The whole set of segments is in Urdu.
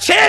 6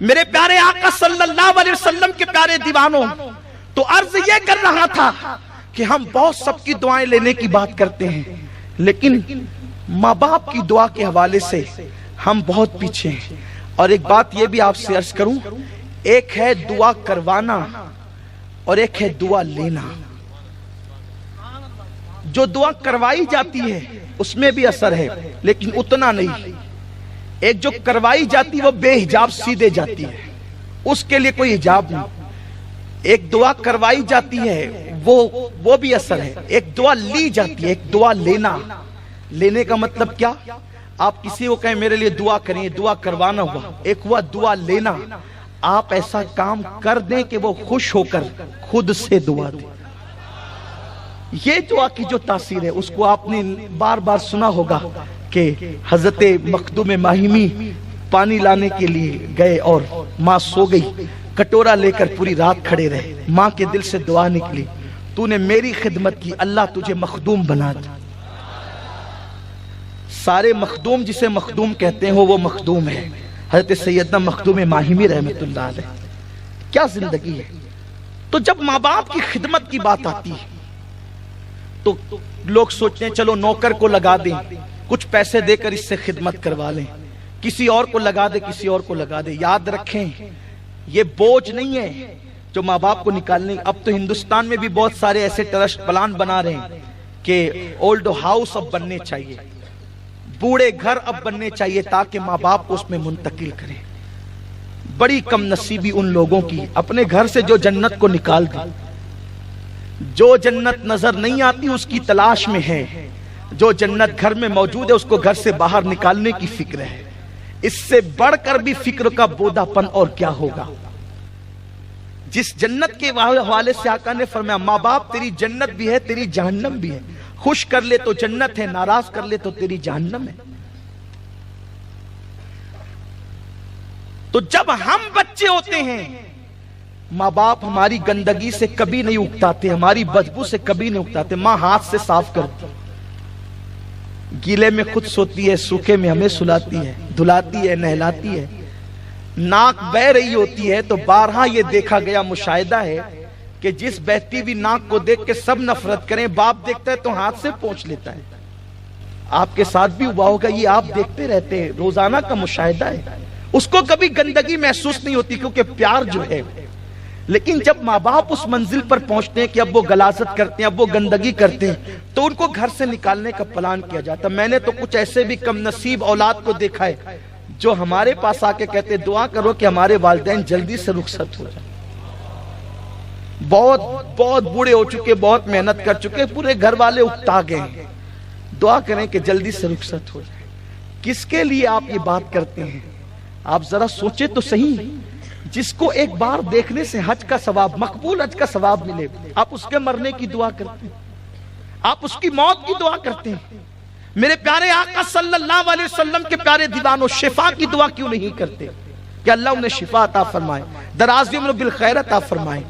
میرے پیارے آقا صلی اللہ علیہ وسلم کے پیارے دیوانوں، تو عرض یہ کر رہا تھا کہ ہم بہت سب کی دعائیں لینے کی بات کرتے ہیں، لیکن ماں باپ کی دعا کے حوالے سے ہم بہت پیچھے ہیں۔ اور ایک بات یہ بھی آپ سے عرض کروں، ایک ہے دعا کروانا اور ایک ہے دعا لینا۔ جو دعا کروائی جاتی ہے اس میں بھی اثر ہے، لیکن اتنا نہیں۔ ایک جو کروائی جاتی وہ بے حجاب سیدھے جاتی ہے، اس کے لیے کوئی حجاب نہیں۔ ایک دعا کروائی جاتی ہے وہ بھی اثر ہے۔ ایک دعا لی جاتی ہے، ایک دعا لینا۔ لینے کا مطلب کیا؟ آپ کسی کو کہیں میرے لیے دعا کریں، دعا کروانا ہوا۔ ایک ہوا دعا لینا، آپ ایسا کام کر دیں کہ وہ خوش ہو کر خود سے دعا دیں۔ یہ دعا کی جو تاثیر ہے اس کو آپ نے بار بار سنا ہوگا کہ حضرت مخدوم ماہمی پانی لانے کے لیے گئے اور ماں سو گئی، کٹورا لے کر پوری رات کھڑے رہے۔ ماں کے دل سے دعا نکلی، تو نے میری خدمت کی، اللہ تجھے مخدوم بنا دے۔ سارے مخدوم جسے مخدوم کہتے ہیں وہ مخدوم ہے، حضرت سیدنا مخدوم ماہمی رحمت اللہ علیہ۔ کیا زندگی ہے! تو جب ماں باپ کی خدمت کی بات آتی ہے تو لوگ سوچتے ہیں چلو نوکر کو لگا دیں، کچھ پیسے دے کر اس سے خدمت کروا لیں، کسی اور کو لگا دے، کسی اور کو لگا دے۔ یاد رکھیں یہ بوجھ نہیں ہے جو ماں باپ کو نکالنے۔ اب تو ہندوستان میں بھی بہت سارے ایسے ٹرسٹ پلان بنا رہے ہیں کہ اولڈ ہاؤس اب بننے چاہیے، بوڑھے گھر اب بننے چاہیے تاکہ ماں باپ کو اس میں منتقل کریں۔ بڑی کم نصیبی ان لوگوں کی اپنے گھر سے جو جنت کو نکال دی۔ جو جنت نظر نہیں آتی اس کی تلاش میں ہے، جو جنت گھر میں موجود ہے اس کو گھر سے باہر نکالنے کی فکر ہے۔ اس سے بڑھ کر بھی فکر کا بودا پن اور کیا ہوگا۔ جس جنت کے حوالے سے آقا نے فرمایا ماں باپ تیری جنت بھی ہے تیری جہنم بھی ہے، خوش کر لے تو جنت ہے، ناراض کر لے تو تیری جہنم ہے۔ تو جب ہم بچے ہوتے ہیں ماں باپ ہماری گندگی سے کبھی نہیں اکتاتے، ہماری بدبو سے کبھی نہیں اکتاتے۔ ماں ہاتھ سے صاف کرتی، گیلے میں خود سوتی ہے، سوکھے میں ہمیں سلاتی ہے، دھلاتی ہے، نہلاتی ہے۔ ناک بہ رہی ہوتی ہے تو بارہا یہ دیکھا گیا، مشاہدہ ہے کہ جس بہتی ہوئی ناک کو دیکھ کے سب نفرت کریں، باپ دیکھتا ہے تو ہاتھ سے پونچھ لیتا ہے۔ آپ کے ساتھ بھی ہوا ہوگا، یہ آپ دیکھتے رہتے ہیں، روزانہ کا مشاہدہ ہے۔ اس کو کبھی گندگی محسوس نہیں ہوتی کیونکہ پیار جو ہے۔ لیکن جب ماں باپ اس منزل پر پہنچتے ہیں کہ اب وہ غلاظت کرتے ہیں، اب وہ گندگی کرتے ہیں، تو ان کو گھر سے نکالنے کا پلان کیا جاتا۔ میں نے تو کچھ ایسے بھی کم نصیب اولاد کو دیکھا ہے جو ہمارے پاس آ کے کہتے دعا کرو کہ ہمارے والدین جلدی سے رخصت ہو جائیں۔ بہت بوڑھے ہو چکے، بہت محنت کر چکے، پورے گھر والے اکتا گئے، دعا کریں کہ جلدی سے رخصت ہو جائے۔ کس کے لیے آپ یہ بات کرتے ہیں؟ آپ ذرا سوچیں تو صحیح۔ جس کو ایک بار دیکھنے سے حج کا ثواب، مقبول حج کا ثواب ملے، آپ اس کے مرنے کی دعا کرتے ہیں، آپ اس کی موت کی دعا کرتے ہیں۔ میرے پیارے آقا صلی اللہ علیہ وسلم کے پیارے دیوانوں شفا کی دعا کیوں نہیں کرتے کہ اللہ انہیں شفا عطا فرمائے، درازی عمر بالخیر عطا فرمائے۔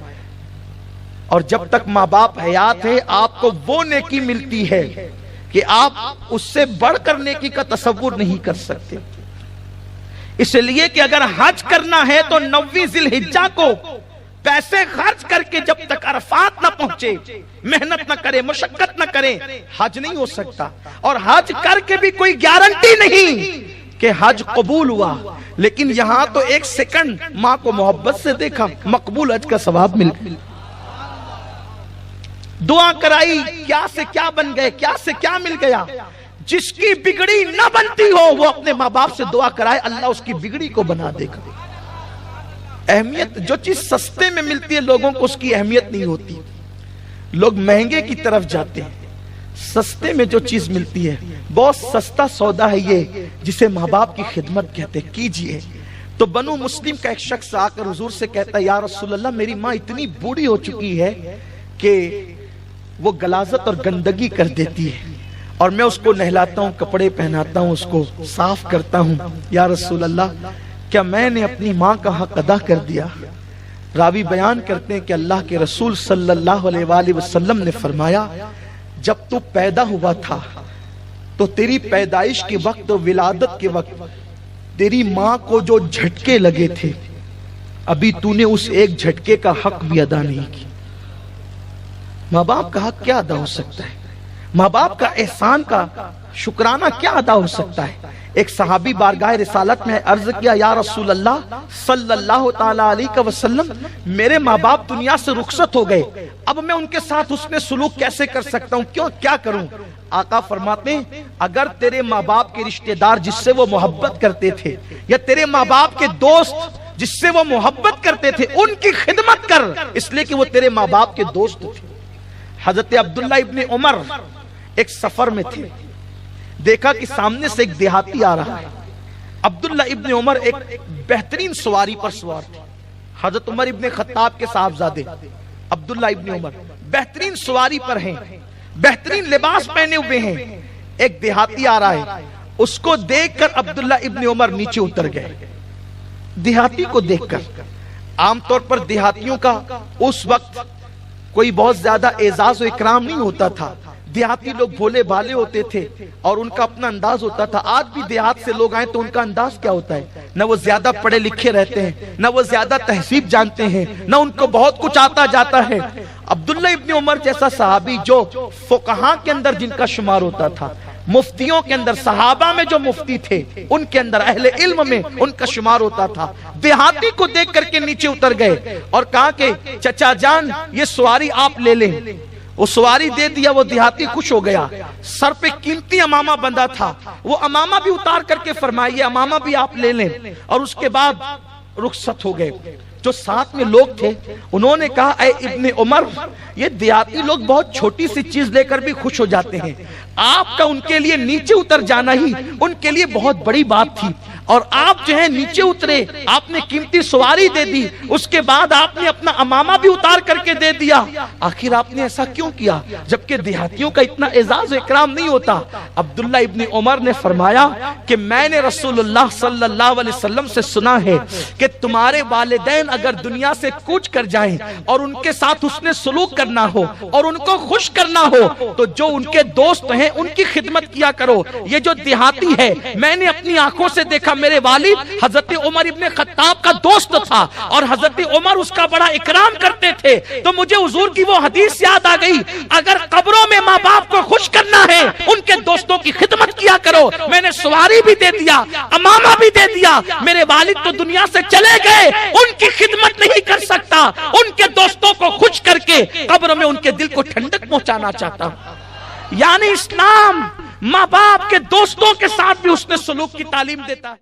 اور جب تک ماں باپ حیات ہے آپ کو وہ نیکی ملتی ہے کہ آپ اس سے بڑھ کر نیکی کا تصور نہیں کر سکتے۔ اس لیے کہ اگر حج کرنا ہے تو 9 ذی الحجہ کو پیسے خرچ کر کے جب تک عرفات نہ پہنچے، محنت نہ کرے، مشقت نہ کرے، حج نہیں ہو سکتا۔ اور حج کر کے بھی کوئی گارنٹی نہیں کہ حج قبول ہوا۔ لیکن یہاں تو 1 سیکنڈ ماں کو محبت سے دیکھا، مقبول حج کا ثواب مل گیا۔ دعا کرائی، کیا سے کیا بن گئے، کیا سے کیا مل گیا۔ جس کی بگڑی نہ بنتی ہو وہ اپنے ماں باپ سے دعا کرائے، اللہ اس کی بگڑی کو بنا دے گا۔ اہمیت، جو چیز سستے میں ملتی ہے لوگوں کو اس کی اہمیت نہیں ہوتی، لوگ مہنگے کی طرف جاتے ہیں۔ سستے میں جو چیز ملتی ہے، بہت سستا سودا ہے یہ جسے ماں باپ کی خدمت کہتے ہیں، کیجئے۔ تو بنو مسلم کا ایک شخص آ کر حضور سے کہتا ہے یا رسول اللہ میری ماں اتنی بوڑھی ہو چکی ہے کہ وہ غلاظت اور گندگی کر دیتی ہے، اور میں اس کو نہلاتا ہوں، کپڑے پہناتا ہوں، اس کو صاف کرتا ہوں، یا رسول اللہ کیا میں نے اپنی ماں کا حق ادا کر دیا؟ راوی بیان کرتے ہیں کہ اللہ کے رسول صلی اللہ علیہ وآلہ وسلم نے فرمایا جب تو پیدا ہوا تھا تو تیری پیدائش کے وقت، ولادت کے وقت تیری ماں کو جو جھٹکے لگے تھے ابھی تو نے اس ایک جھٹکے کا حق بھی ادا نہیں کیا۔ ماں باپ کا حق کیا ادا ہو سکتا ہے؟ ماں باپ کا احسان کا شکرانہ کیا ادا ہو سکتا ہے؟ ایک صحابی بارگاہ رسالت میں عرض کیا، یا رسول اللہ صلی اللہ تعالی علیہ وسلم، میرے ماں باپ دنیا سے رخصت ہو گئے، اب میں ان کے ساتھ حسن سلوک کیسے کر سکتا ہوں، کیا کروں؟ آقا فرماتے ہیں اگر تیرے ماں باپ کے رشتہ دار جس سے وہ محبت کرتے تھے، یا تیرے ماں باپ کے دوست جس سے وہ محبت کرتے تھے، ان کی خدمت کر، اس لیے کہ وہ تیرے ماں باپ کے دوست تھے۔ حضرت عبداللہ ابن عمر ایک سفر میں تھے، دیکھا کہ سامنے سے ایک دیہاتی آ رہا ہے۔ عبداللہ ابن عمر ایک بہترین سواری پر سوار تھے، حضرت عمر ابن خطاب کے صاحبزادے عبداللہ ابن عمر بہترین سواری پر ہیں، بہترین لباس پہنے ہوئے ہیں۔ ایک دیہاتی آ رہا ہے، اس کو دیکھ کر عبداللہ ابن عمر نیچے اتر گئے۔ دیہاتی کو دیکھ کر، عام طور پر دیہاتیوں کا اس وقت کوئی بہت زیادہ اعزاز و اکرام نہیں ہوتا تھا، دیہاتی لوگ بھولے بھالے ہوتے تھے اور ان کا اپنا انداز ہوتا تھا۔ آج بھی دیہات سے لوگ آئیں تو ان کا انداز کیا ہوتا ہے؟ نہ وہ زیادہ پڑھے لکھے رہتے ہیں، نہ وہ زیادہ تہذیب جانتے ہیں، نہ ان کو بہت کچھ آتا جاتا ہے۔ عبداللہ ابن عمر جیسا صحابی جو فقہاء کے اندر جن کا شمار ہوتا تھا، مفتیوں کے اندر، صحابہ میں جو مفتی تھے ان کے اندر، اہل علم میں ان کا شمار ہوتا تھا، دیہاتی کو دیکھ کر کے نیچے اتر گئے اور کہا کہ چچا جان یہ سواری آپ لے لیں۔ وہ سواری دے دیا، وہ دیہاتی خوش ہو گیا۔ سر پہ قیمتی امامہ بندھا تھا، وہ امامہ بھی اتار کر کے فرمائیے امامہ بھی آپ لے لیں، اور اس کے بعد رخصت ہو گئے۔ جو ساتھ میں لوگ تھے انہوں نے کہا اے ابن عمر، یہ دیہاتی لوگ بہت چھوٹی سی چیز لے کر بھی خوش ہو جاتے ہیں، آپ کا ان کے لیے نیچے اتر جانا ہی ان کے لیے بہت بڑی بات تھی، اور آپ جو ہے نیچے اترے، آپ نے قیمتی سواری دے دی، اس کے بعد آپ نے اپنا امامہ بھی اتار کر کے دے دیا، آخر آپ نے ایسا کیوں کیا جبکہ دیہاتیوں کا اتنا اعزاز و اکرام نہیں ہوتا؟ عبداللہ ابن عمر نے فرمایا کہ میں نے رسول اللہ صلی اللہ علیہ وسلم سے سنا ہے کہ تمہارے والدین اگر دنیا سے کوچ کر جائیں اور ان کے ساتھ حسن سلوک کرنا ہو اور ان کو خوش کرنا ہو تو جو ان کے دوست ہیں ان کی خدمت کیا کرو۔ یہ جو دیہاتی ہے میں نے اپنی آنکھوں سے دیکھا، میرے والد حضرت عمر ابن خطاب کا دوست تھا اور حضرت عمر اس کا بڑا اکرام کرتے تھے، تو مجھے حضور کی وہ حدیث یاد آ گئی، اگر قبروں میں ماں باپ کو خوش کرنا ہے ان کے دوستوں کی خدمت کیا کرو۔ میں نے سواری بھی دے دیا، امامہ بھی دے دیا، میرے والد تو دنیا سے چلے گئے، ان کی خدمت نہیں کر سکتا، ان کے دوستوں کو خوش کر کے قبر میں ان کے دل کو ٹھنڈک پہنچانا چاہتا ہوں۔ یعنی اسلام ماں باپ کے دوستوں کے ساتھ بھی حسن سلوک کی تعلیم دیتا ہے۔